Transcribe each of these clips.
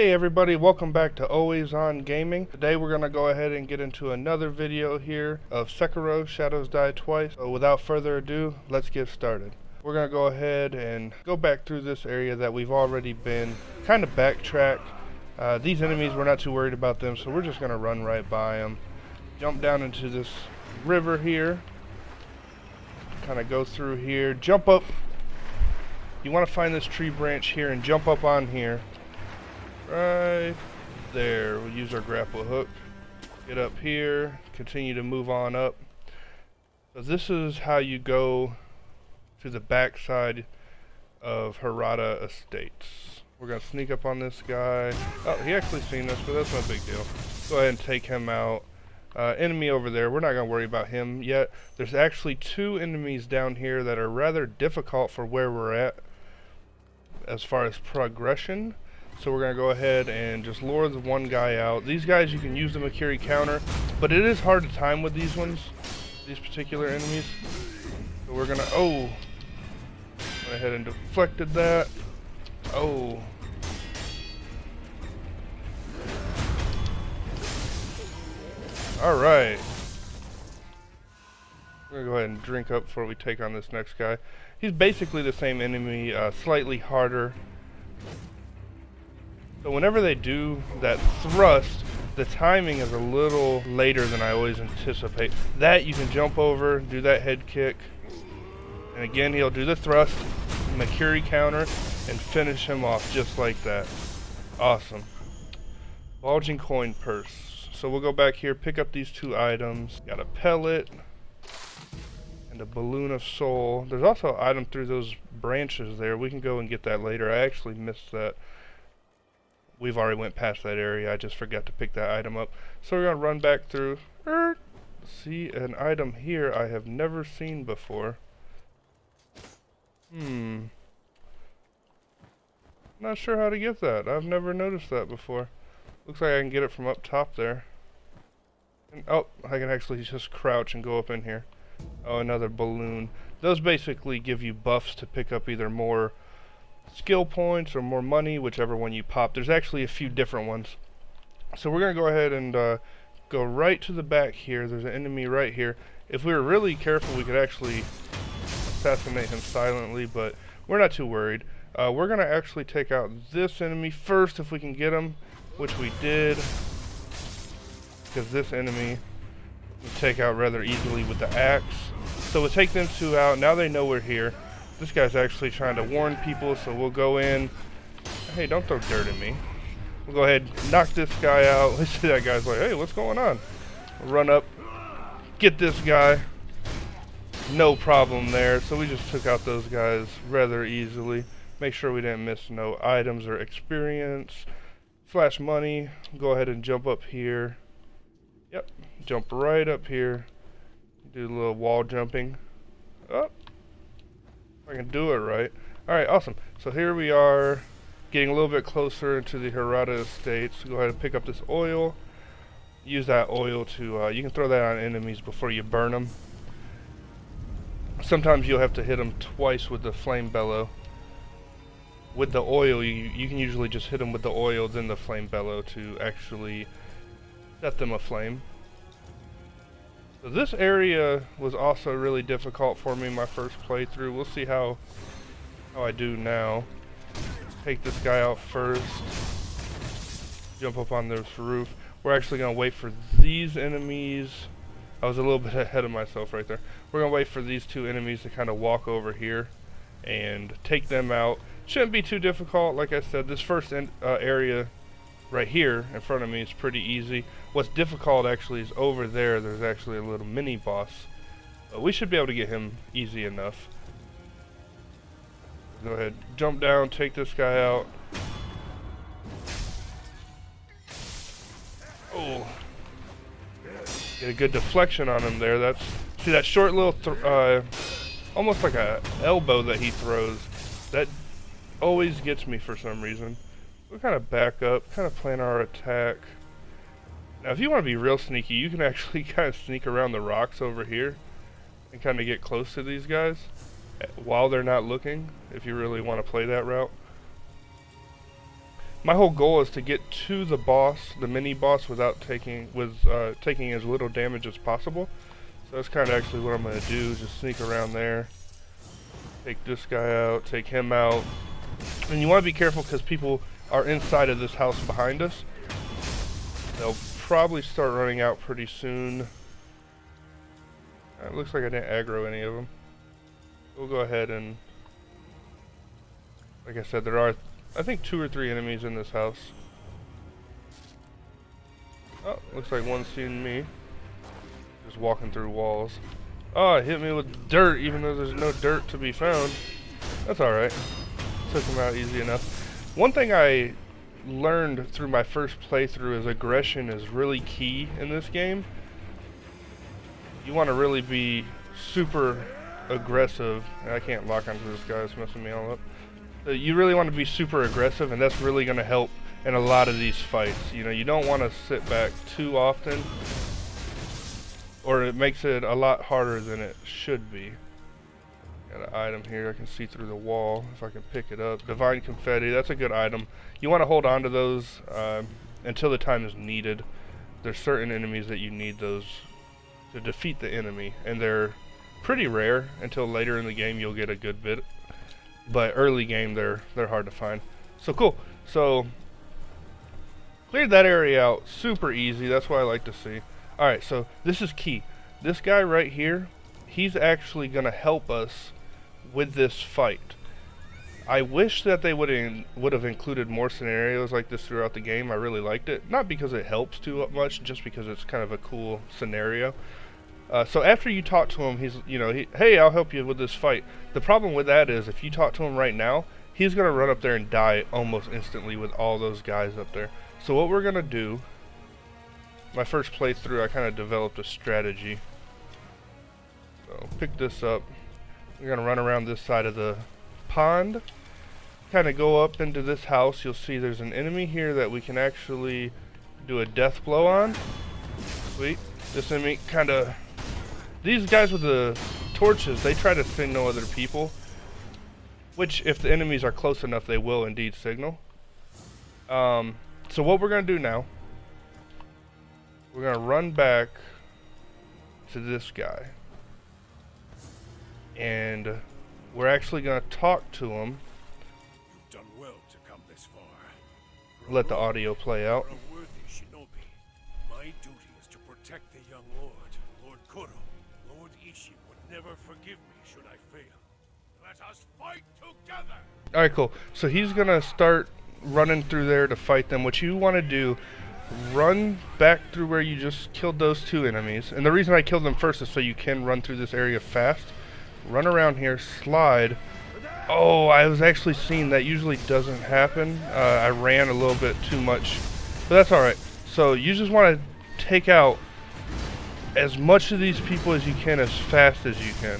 Hey everybody, welcome back to Always On Gaming. Today we're going to go ahead and get into another video here of Sekiro Shadows Die Twice. So without further ado, let's get started. We're going to go ahead and go back through this area that we've already been, kind of backtrack. These enemies, we're not too worried about them, so we're just going to run right by them. Jump down into this river here. Kind of go through here, jump up. You want to find this tree branch here and jump up on here. Right there. We'll use our grapple hook. Get up here. Continue to move on up. So this is how you go to the backside of Hirata Estates. We're going to sneak up on this guy. Oh, he actually seen us, but that's no big deal. Go ahead and take him out. Enemy over there. We're not going to worry about him yet. There's actually two enemies down here that are rather difficult for where we're at as far as progression. So we're going to go ahead and just lure the one guy out. These guys, you can use the Sekiro counter, but it is hard to time with these ones, these particular enemies. So we're going to, went ahead and deflected that. Alright. We're going to go ahead and drink up before we take on this next guy. He's basically the same enemy, slightly harder. So whenever they do that thrust, the timing is a little later than I always anticipate. That you can jump over, do that head kick, and again he'll do the thrust, Sekiro counter, and finish him off just like that. Awesome. Bulging coin purse. So we'll go back here, pick up these two items. Got a pellet and a balloon of soul. There's also an item through those branches there. We can go and get that later. I actually missed that. We've already went past that area. I just forgot to pick that item up. So we're going to run back through. See an item here I have never seen before. Not sure how to get that. I've never noticed that before. Looks like I can get it from up top there. And, I can actually just crouch and go up in here. Oh, another balloon. Those basically give you buffs to pick up either more skill points or more money, whichever one you pop. There's actually a few different ones. So we're going to go ahead and go right to the back here. There's an enemy right here. If we were really careful, we could actually assassinate him silently, but we're not too worried. We're going to actually take out this enemy first if we can get him, which we did, because this enemy we take out rather easily with the axe. So we'll take them two out. Now they know we're here. This guy's actually trying to warn people, so we'll go in. Hey, don't throw dirt at me. We'll go ahead and knock this guy out. Let's see, that guy's like, hey, what's going on? We'll run up, get this guy. No problem there. So we just took out those guys rather easily. Make sure we didn't miss no items or experience. Flash money. Go ahead and jump up here. Yep, jump right up here. Do a little wall jumping. Up. I can do it right. Alright, awesome. So here we are, getting a little bit closer into the Hirata Estates. Go ahead and pick up this oil. Use that oil to, you can throw that on enemies before you burn them. Sometimes you'll have to hit them twice with the flame bellow. With the oil, you can usually just hit them with the oil, then the flame bellow to actually set them aflame. So this area was also really difficult for me my first playthrough. We'll see how I do now. Take this guy out first. Jump up on this roof. We're actually going to wait for these enemies. I was a little bit ahead of myself right there. We're going to wait for these two enemies to kind of walk over here and take them out. Shouldn't be too difficult. Like I said, this first area right here in front of me is pretty easy. What's difficult actually is over there. There's actually a little mini boss. We should be able to get him easy enough. Go ahead, jump down, take this guy out. Oh, get a good deflection on him there. See that short little almost like a elbow that he throws. That always gets me for some reason. We'll kind of back up, kind of plan our attack. Now if you want to be real sneaky, you can actually kind of sneak around the rocks over here and kind of get close to these guys while they're not looking, if you really want to play that route. My whole goal is to get to the boss, the mini boss, without taking as little damage as possible. So that's kind of actually what I'm gonna do. Just sneak around there, take this guy out, take him out, and you want to be careful because people are inside of this house behind us. They'll probably start running out pretty soon. It looks like I didn't aggro any of them. We'll go ahead and, like I said, there are, I think, 2 or 3 enemies in this house. Oh, looks like one's seen me. Just walking through walls. Oh, it hit me with dirt, even though there's no dirt to be found. That's alright. Took him out easy enough. One thing I learned through my first playthrough is aggression is really key in this game. You want to really be super aggressive. I can't lock onto this guy, it's messing me all up. So you really want to be super aggressive, and that's really going to help in a lot of these fights. You know, you don't want to sit back too often, or it makes it a lot harder than it should be. Got an item here, I can see through the wall if I can pick it up. Divine Confetti, that's a good item. You want to hold on to those until the time is needed. There's certain enemies that you need those to defeat the enemy, and they're pretty rare. Until later in the game you'll get a good bit, but early game they're hard to find. So cool. So cleared that area out super easy. That's what I like to see. Alright, so this is key. This guy right here, he's actually gonna help us with this fight. I wish that they would have included more scenarios like this throughout the game. I really liked it. Not because it helps too much, just because it's kind of a cool scenario. So after you talk to him, he's, you know, hey, I'll help you with this fight. The problem with that is if you talk to him right now, he's going to run up there and die almost instantly with all those guys up there. So what we're going to do, my first playthrough, I kind of developed a strategy. So pick this up. We're going to run around this side of the pond. Kind of go up into this house. You'll see there's an enemy here that we can actually do a death blow on. Sweet. This enemy kind of... These guys with the torches, they try to signal other people, which if the enemies are close enough, they will indeed signal. So what we're going to do now, we're going to run back to this guy, and we're actually going to talk to him. You've done well to come this far. Let the audio play out. For a worthy shinobi, my duty is to protect the young lord, Lord Kuro. Lord Ishi would never forgive me should I fail. Let us fight together! Alright, cool. So he's going to start running through there to fight them. What you want to do, run back through where you just killed those 2 enemies. And the reason I killed them first is so you can run through this area fast. Run around here, slide. Oh, I was actually seeing that usually doesn't happen. I ran a little bit too much, but that's alright. So you just want to take out as much of these people as you can as fast as you can.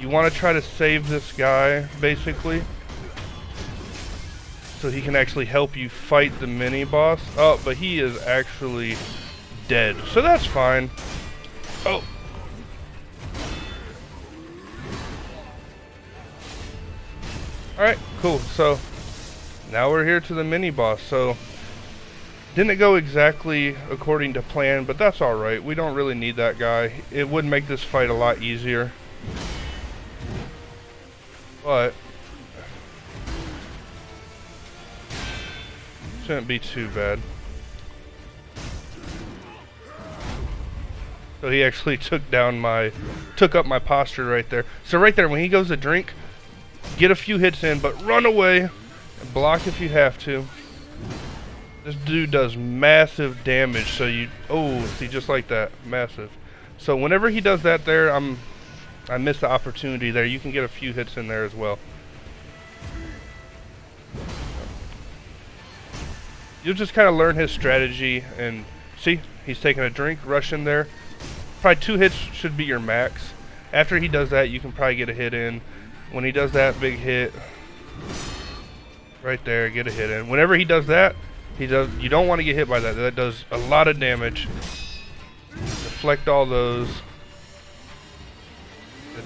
You want to try to save this guy, basically, so he can actually help you fight the mini boss. Oh, but he is actually dead, so that's fine. Oh. Alright, cool. So now we're here to the mini boss. So didn't go exactly according to plan, but that's alright. We don't really need that guy. It would make this fight a lot easier, but shouldn't be too bad. So he actually took up my posture right there. So right there, when he goes to drink, get a few hits in, but run away and block if you have to. This dude does massive damage, so you... Oh, see, just like that. Massive. So whenever he does that there, I missed the opportunity there. You can get a few hits in there as well. You'll just kind of learn his strategy, and see, he's taking a drink, rush in there. Probably 2 hits should be your max. After he does that, you can probably get a hit in. When he does that big hit, right there, get a hit in. Whenever he does that, you don't want to get hit by that. That does a lot of damage. Deflect all those.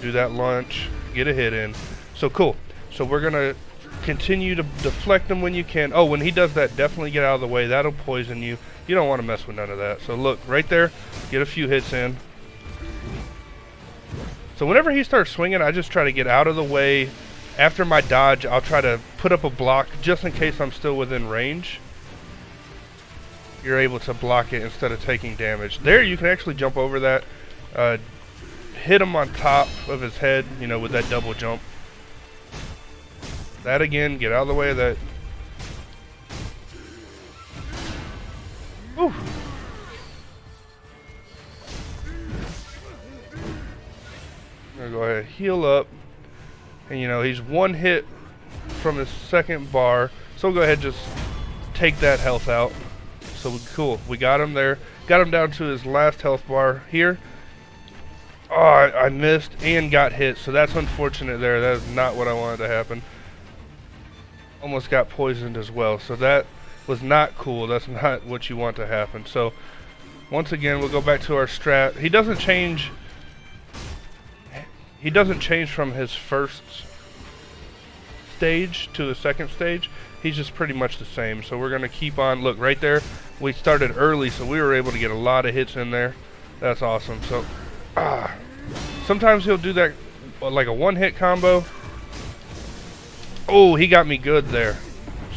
Do that launch, get a hit in. So cool. So we're gonna continue to deflect them when you can. Oh, when he does that, definitely get out of the way. That'll poison you. You don't want to mess with none of that. So look, right there, get a few hits in. So whenever he starts swinging, I just try to get out of the way. After my dodge, I'll try to put up a block just in case I'm still within range. You're able to block it instead of taking damage. There, you can actually jump over that. Hit him on top of his head, you know, with that double jump. That again, get out of the way of that. Whew. I'm gonna go ahead and heal up. And you know, he's one hit from his second bar. So we'll go ahead and just take that health out. So cool, we got him there. Got him down to his last health bar here. Oh, I missed and got hit, so that's unfortunate there. That is not what I wanted to happen. Almost got poisoned as well, so that was not cool. That's not what you want to happen. So once again, we'll go back to our strat. He doesn't change from his first stage to the second stage. He's just pretty much the same. So we're gonna keep on. Look right there, we started early, so we were able to get a lot of hits in there. That's awesome. So sometimes he'll do that like a one-hit combo. Oh, he got me good there.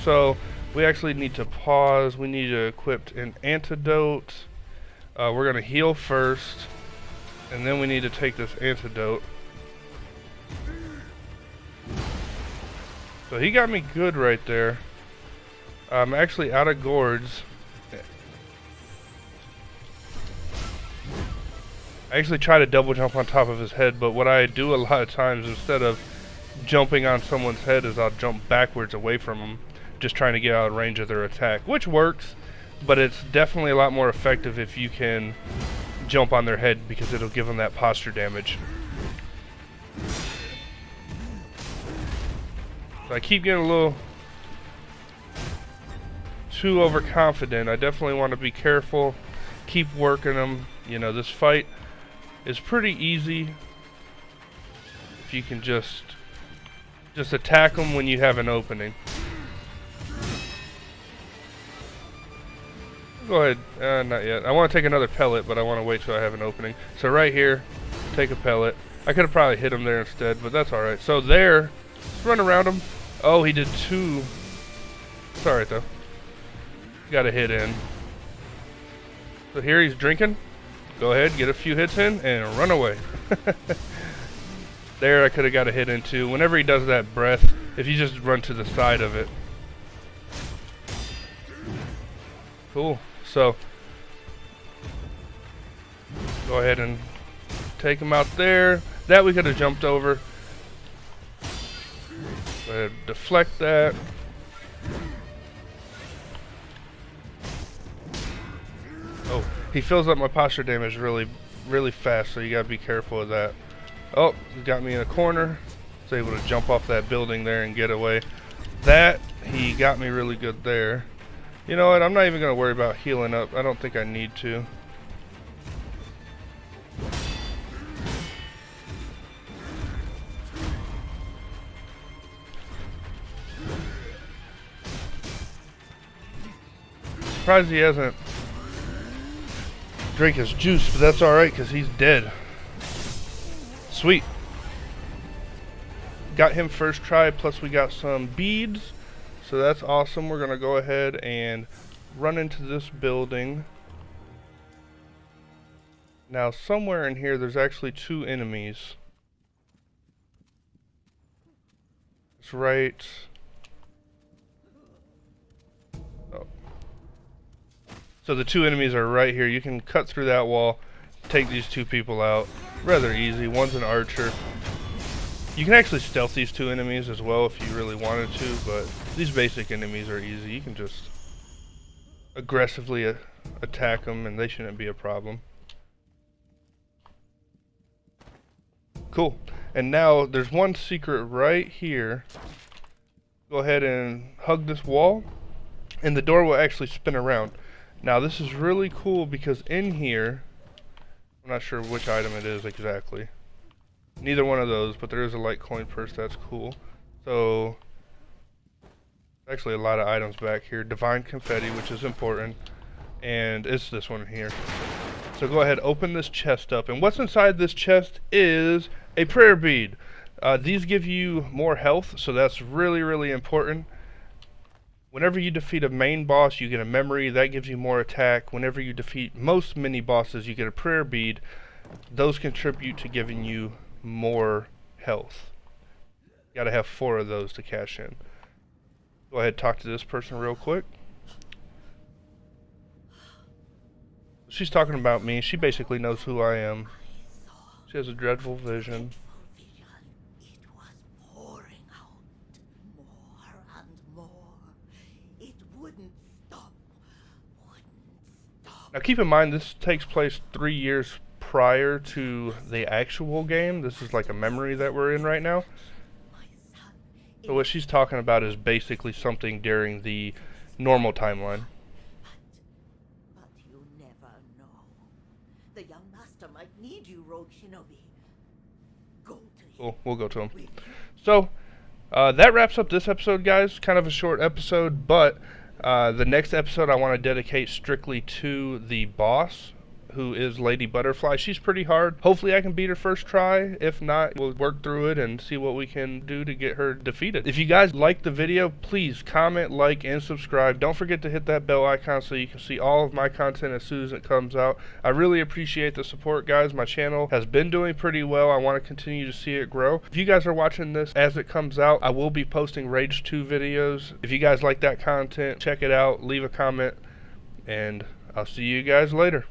So we actually need to pause. We need to equip an antidote. We're gonna heal first, and then we need to take this antidote. So he got me good right there. I'm actually out of gourds. I actually try to double jump on top of his head, but what I do a lot of times, instead of jumping on someone's head, is I'll jump backwards away from them, just trying to get out of range of their attack, which works, but it's definitely a lot more effective if you can jump on their head, because it'll give them that posture damage. So I keep getting a little too overconfident. I definitely want to be careful, keep working them. You know, this fight is pretty easy if you can just attack them when you have an opening. Go ahead, not yet. I want to take another pellet, but I want to wait till I have an opening. So right here, take a pellet. I could have probably hit him there instead, but that's alright. So there, let's run around him. Oh, he did two. It's alright though. Got a hit in. So here he's drinking. Go ahead, get a few hits in, and run away. There, I could have got a hit in too. Whenever he does that breath, if you just run to the side of it. Cool. So, go ahead and take him out there. That we could have jumped over. Go ahead, deflect that. Oh, he fills up my posture damage really, really fast, so you gotta be careful of that. Oh, he got me in a corner. Was able to jump off that building there and get away. That, he got me really good there. You know what, I'm not even gonna worry about healing up. I don't think I need to. Surprised he hasn't drank his juice, but that's alright because he's dead. Sweet. Got him first try, plus we got some beads. So that's awesome. We're gonna go ahead and run into this building. Now somewhere in here there's actually two enemies. It's right. Oh. So the two enemies are right here. You can cut through that wall, take these two people out. Rather easy. One's an archer. You can actually stealth these two enemies as well if you really wanted to, but these basic enemies are easy. You can just aggressively attack them and they shouldn't be a problem. Cool. And now there's one secret right here. Go ahead and hug this wall and the door will actually spin around. Now this is really cool because in here, I'm not sure which item it is exactly. Neither one of those, but there is a light coin purse. That's cool. So Actually, a lot of items back here. Divine confetti, which is important. And it's this one here. So go ahead, open this chest up. And what's inside this chest is a prayer bead. These give you more health, so that's really, really important. Whenever you defeat a main boss, you get a memory. That gives you more attack. Whenever you defeat most mini bosses, you get a prayer bead. Those contribute to giving you more health. You gotta have 4 of those to cash in. Go ahead, talk to this person real quick. She's talking about me. She basically knows who I am. She has a dreadful vision. It was pouring out more and more. It wouldn't stop. Now keep in mind, this takes place 3 years prior to the actual game. This is like a memory that we're in right now. So what she's talking about is basically something during the normal timeline. But you never know. The young master might need you, Rogue Shinobi. Go to him. Cool, we'll go to him. So, that wraps up this episode, guys. Kind of a short episode, but the next episode I want to dedicate strictly to the boss, who is Lady Butterfly. She's pretty hard. Hopefully I can beat her first try. If not, we'll work through it and see what we can do to get her defeated. If you guys liked the video, please comment, like, and subscribe. Don't forget to hit that bell icon so you can see all of my content as soon as it comes out. I really appreciate the support, guys. My channel has been doing pretty well. I want to continue to see it grow. If you guys are watching this as it comes out, I will be posting Rage 2 videos. If you guys like that content, check it out, leave a comment, and I'll see you guys later.